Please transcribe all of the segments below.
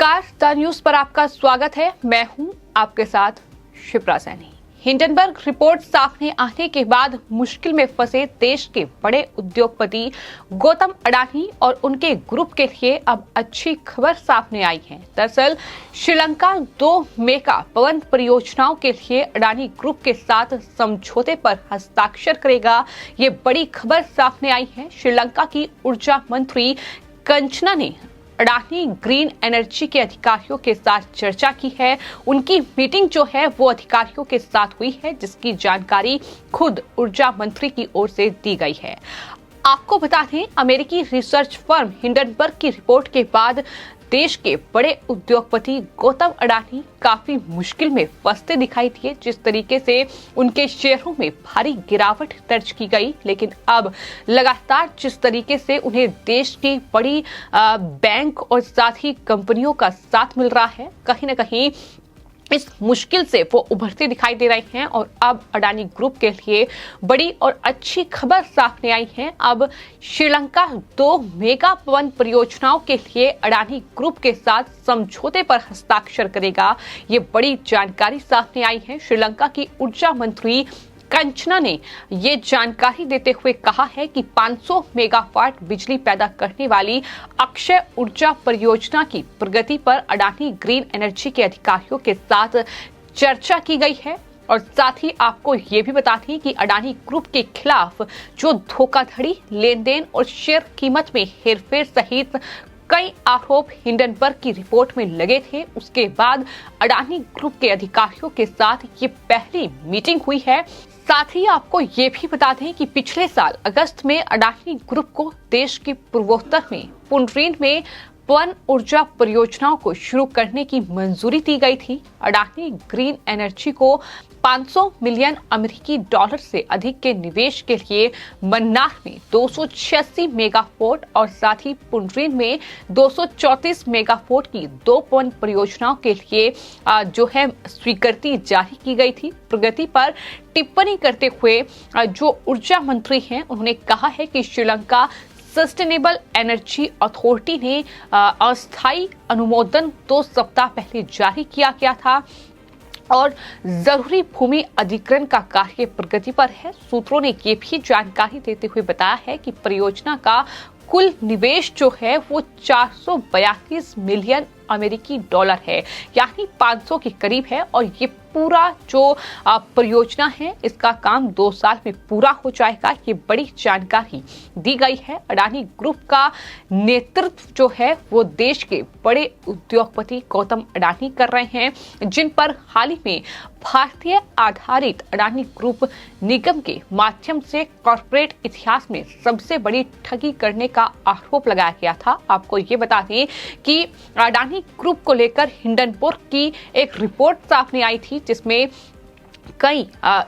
नमस्कार, the news पर आपका स्वागत है। मैं हूं आपके साथ शिप्रा सैनी। हिंडनबर्ग रिपोर्ट सामने आने के बाद मुश्किल में फंसे देश के बड़े उद्योगपति गौतम अडानी और उनके ग्रुप के लिए अब अच्छी खबर सामने आई है। दरअसल श्रीलंका 2 मेगा पवन परियोजनाओं के लिए अडानी ग्रुप के साथ समझौते पर हस्ताक्षर करेगा। ये बड़ी खबर सामने आई है। श्रीलंका की ऊर्जा मंत्री कंचना ने अडानी ग्रीन एनर्जी के अधिकारियों के साथ चर्चा की है। उनकी मीटिंग जो है वो अधिकारियों के साथ हुई है, जिसकी जानकारी खुद ऊर्जा मंत्री की ओर से दी गई है। आपको बता दें, अमेरिकी रिसर्च फर्म हिंडनबर्ग की रिपोर्ट के बाद देश के बड़े उद्योगपति गौतम अडानी काफी मुश्किल में फंसते दिखाई दिए। जिस तरीके से उनके शेयरों में भारी गिरावट दर्ज की गई, लेकिन अब लगातार जिस तरीके से उन्हें देश की बड़ी बैंक और साथ ही कंपनियों का साथ मिल रहा है, कहीं ना कहीं इस मुश्किल से वो उभरते दिखाई दे रहे हैं। और अब अडानी ग्रुप के लिए बड़ी और अच्छी खबर सामने आई है। अब श्रीलंका 2 मेगा पवन परियोजनाओं के लिए अडानी ग्रुप के साथ समझौते पर हस्ताक्षर करेगा। ये बड़ी जानकारी सामने आई है। श्रीलंका की ऊर्जा मंत्री कंचना ने ये जानकारी देते हुए कहा है कि 500 मेगावाट बिजली पैदा करने वाली अक्षय ऊर्जा परियोजना की प्रगति पर अडानी ग्रीन एनर्जी के अधिकारियों के साथ चर्चा की गई है। और साथ ही आपको ये भी बता दें कि अडानी ग्रुप के खिलाफ जो धोखाधड़ी, लेन देन और शेयर कीमत में हेरफेर सहित कई आरोप हिंडनबर्ग की रिपोर्ट में लगे थे, उसके बाद अडानी ग्रुप के अधिकारियों के साथ ये पहली मीटिंग हुई है। साथ ही आपको ये भी बता दें कि पिछले साल अगस्त में अडानी ग्रुप को देश के पूर्वोत्तर में पुनरीन में पवन ऊर्जा परियोजनाओं को शुरू करने की मंजूरी दी गई थी। अडानी ग्रीन एनर्जी को 500 मिलियन अमेरिकी डॉलर से अधिक के निवेश के लिए मन्नार में 286 मेगावाट और साथ ही पुनरीन में 234 मेगावाट की 2 पवन परियोजनाओं के लिए जो है स्वीकृति जारी की गई थी। प्रगति पर टिप्पणी करते हुए जो ऊर्जा मंत्री हैं, उन्होंने कहा है कि श्रीलंका सस्टेनेबल एनर्जी अथॉरिटी ने अस्थायी अनुमोदन 2 सप्ताह पहले जारी किया गया था और जरूरी भूमि अधिग्रहण का कार्य प्रगति पर है। सूत्रों ने ये भी जानकारी देते हुए बताया है कि परियोजना का कुल निवेश जो है वो 432 मिलियन अमेरिकी डॉलर है, यानी 500 के करीब है। और ये पूरा जो परियोजना है, इसका काम 2 साल में पूरा हो जाएगा। ये बड़ी जानकारी दी गई है। अडानी ग्रुप का नेतृत्व जो है वो देश के बड़े उद्योगपति गौतम अडानी कर रहे हैं, जिन पर हाल ही में भारतीय आधारित अडानी ग्रुप निगम के माध्यम से कॉर्पोरेट इतिहास में सबसे बड़ी ठगी करने का आरोप लगाया गया था। आपको ये बता दें कि अडानी ग्रुप को लेकर हिंडनबर्ग की एक रिपोर्ट सामने आई थी, जिसमें कई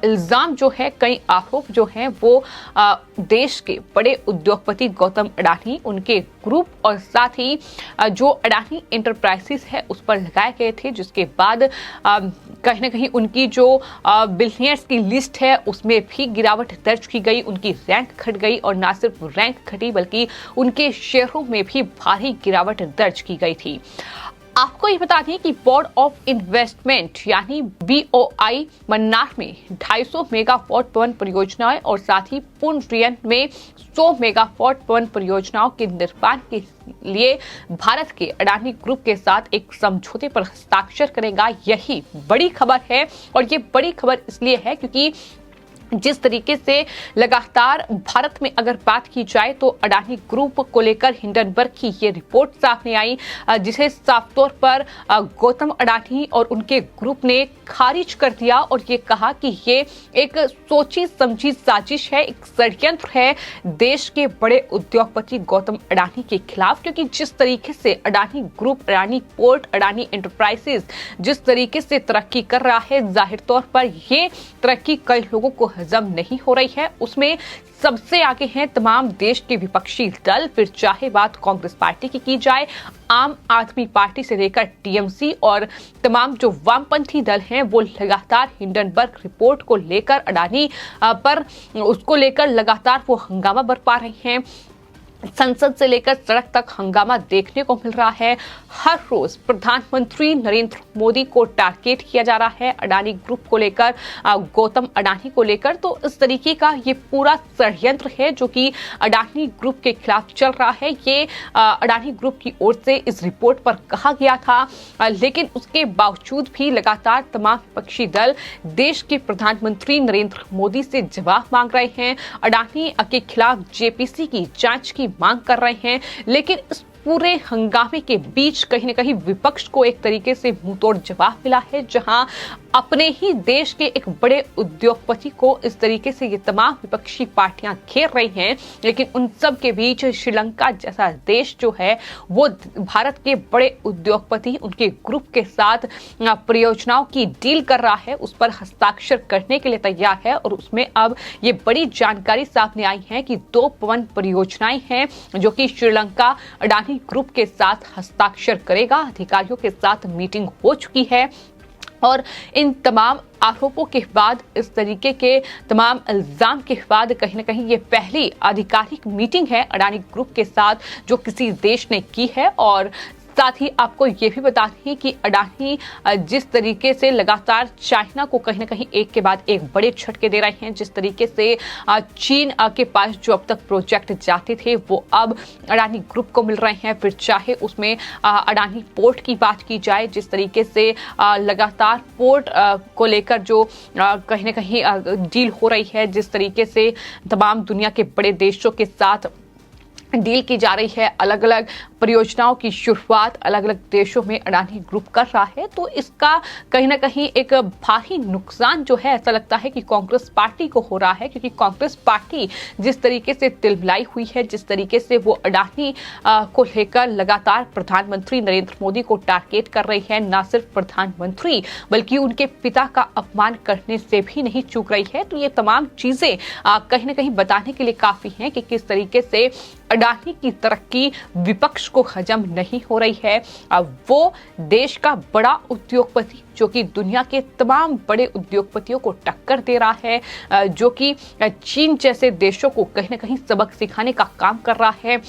इल्जाम जो है, कई आरोप जो हैं वो देश के बड़े उद्योगपति गौतम अडानी, उनके ग्रुप और साथ ही जो अडानी एंटरप्राइजेस है उस पर लगाए गए थे। जिसके बाद कहीं ना कहीं उनकी जो बिलियनियर्स की लिस्ट है उसमें भी गिरावट दर्ज की गई, उनकी रैंक घट गई और ना सिर्फ रैंक घटी बल्कि उनके शेयरों में भी भारी गिरावट दर्ज की गई थी। आपको ये बता दें कि बोर्ड ऑफ इन्वेस्टमेंट यानी BOI मन्नार में 250 मेगावाट पवन परियोजनाएं और साथ ही पुनरीन में 100 मेगावाट पवन परियोजनाओं के निर्माण के लिए भारत के अडानी ग्रुप के साथ एक समझौते पर हस्ताक्षर करेगा। यही बड़ी खबर है। और ये बड़ी खबर इसलिए है क्योंकि जिस तरीके से लगातार भारत में अगर बात की जाए तो अडानी ग्रुप को लेकर हिंडनबर्ग की ये रिपोर्ट सामने आई, जिसे साफ तौर पर गौतम अडानी और उनके ग्रुप ने खारिज कर दिया और ये कहा कि ये एक सोची समझी साजिश है, एक षड्यंत्र है देश के बड़े उद्योगपति गौतम अडानी के खिलाफ। क्योंकि जिस तरीके से Adani group, Adani port, Adani enterprises जिस तरीके से तरक्की कर रहा है, जाहिर तौर पर ये तरक्की कई लोगों को हजम नहीं हो रही है। उसमें सबसे आगे हैं तमाम देश के विपक्षी दल, फिर चाहे बात कांग्रेस पार्टी की जाए, आम आदमी पार्टी से लेकर TMC और तमाम जो वामपंथी दल हैं वो लगातार हिंडनबर्ग रिपोर्ट को लेकर अडानी पर उसको लेकर लगातार वो हंगामा बरपा रहे हैं। संसद से लेकर सड़क तक हंगामा देखने को मिल रहा है। हर रोज प्रधानमंत्री नरेंद्र मोदी को टारगेट किया जा रहा है अडानी ग्रुप को लेकर, गौतम अडानी को लेकर। तो इस तरीके का ये पूरा षड्यंत्र है जो कि अडानी ग्रुप के खिलाफ चल रहा है। ये अडानी ग्रुप की ओर से इस रिपोर्ट पर कहा गया था, लेकिन उसके बावजूद भी लगातार तमाम विपक्षी दल देश के प्रधानमंत्री नरेंद्र मोदी से जवाब मांग रहे हैं, अडानी के खिलाफ जेपीसी की जांच की मांग कर रहे हैं। लेकिन इस पूरे हंगामे के बीच कहीं न कहीं विपक्ष को एक तरीके से मुंहतोड़ जवाब मिला है, जहां अपने ही देश के एक बड़े उद्योगपति को इस तरीके से ये तमाम विपक्षी पार्टियां घेर रही हैं। लेकिन उन सब के बीच श्रीलंका जैसा देश जो है वो भारत के बड़े उद्योगपति उनके ग्रुप के साथ परियोजनाओं की डील कर रहा है, उस पर हस्ताक्षर करने के लिए तैयार है। और उसमें अब ये बड़ी जानकारी सामने आई है कि 2 पवन परियोजनाएं हैं जो कि श्रीलंका अडानी ग्रुप के साथ हस्ताक्षर करेगा। अधिकारियों के साथ मीटिंग हो चुकी है और इन तमाम आरोपों के बाद, इस तरीके के तमाम इल्जाम के बाद कहीं ना कहीं ये पहली आधिकारिक मीटिंग है अडानी ग्रुप के साथ जो किसी देश ने की है। और साथ ही आपको ये भी बता दें कि अडानी जिस तरीके से लगातार चाइना को कहीं ना कहीं एक के बाद एक बड़े झटके दे रहे हैं, जिस तरीके से चीन के पास जो अब तक प्रोजेक्ट जाते थे वो अब अडानी ग्रुप को मिल रहे हैं। फिर चाहे उसमें अडानी पोर्ट की बात की जाए, जिस तरीके से लगातार पोर्ट को लेकर जो कहीं ना कहीं डील हो रही है, जिस तरीके से तमाम दुनिया के बड़े देशों के साथ डील की जा रही है, अलग अलग परियोजनाओं की शुरुआत अलग अलग देशों में अडानी ग्रुप कर रहा है। तो इसका कहीं ना कहीं एक भारी नुकसान जो है ऐसा लगता है कि कांग्रेस पार्टी को हो रहा है, क्योंकि कांग्रेस पार्टी जिस तरीके से तिलमिलाई हुई है, जिस तरीके से वो अडानी को लेकर लगातार प्रधानमंत्री नरेंद्र मोदी को टारगेट कर रही है, ना सिर्फ प्रधानमंत्री बल्कि उनके पिता का अपमान करने से भी नहीं चूक रही है। तो ये तमाम चीजें कहीं ना कहीं बताने के लिए काफी हैं कि किस तरीके से अडानी की तरक्की विपक्ष को हजम नहीं हो रही है। वो देश का बड़ा उद्योगपति जो कि दुनिया के तमाम बड़े उद्योगपतियों को टक्कर दे रहा है, जो कि चीन जैसे देशों को कहीं ना कहीं सबक सिखाने का काम कर रहा है।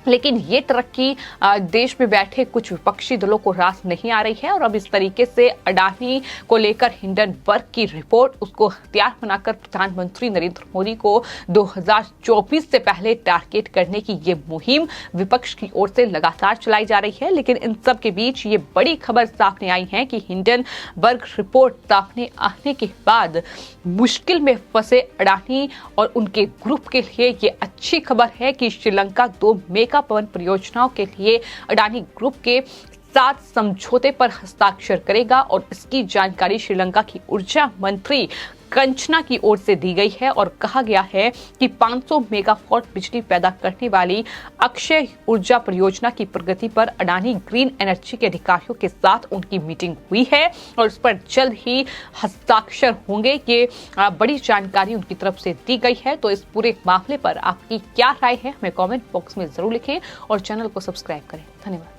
लेकिन ये तरक्की देश में बैठे कुछ विपक्षी दलों को रास नहीं आ रही है और अब इस तरीके से अडानी को लेकर हिंडनबर्ग की रिपोर्ट उसको हथियार बनाकर प्रधानमंत्री नरेंद्र मोदी को 2024 से पहले टारगेट करने की ये मुहिम विपक्ष की ओर से लगातार चलाई जा रही है। लेकिन इन सब के बीच ये बड़ी खबर सामने आई है कि हिंडनबर्ग रिपोर्ट सामने आने के बाद मुश्किल में फंसे अडानी और उनके ग्रुप के लिए ये अच्छी खबर है कि श्रीलंका 2 मेगा पवन परियोजनाओं के लिए अडानी ग्रुप के साथ समझौते पर हस्ताक्षर करेगा। और इसकी जानकारी श्रीलंका की ऊर्जा मंत्री कंचना की ओर से दी गई है और कहा गया है कि 500 मेगावाट बिजली पैदा करने वाली अक्षय ऊर्जा परियोजना की प्रगति पर अडानी ग्रीन एनर्जी के अधिकारियों के साथ उनकी मीटिंग हुई है और उस पर जल्द ही हस्ताक्षर होंगे। ये बड़ी जानकारी उनकी तरफ से दी गई है। तो इस पूरे मामले पर आपकी क्या राय है हमें कमेंट बॉक्स में जरूर लिखें और चैनल को सब्सक्राइब करें। धन्यवाद।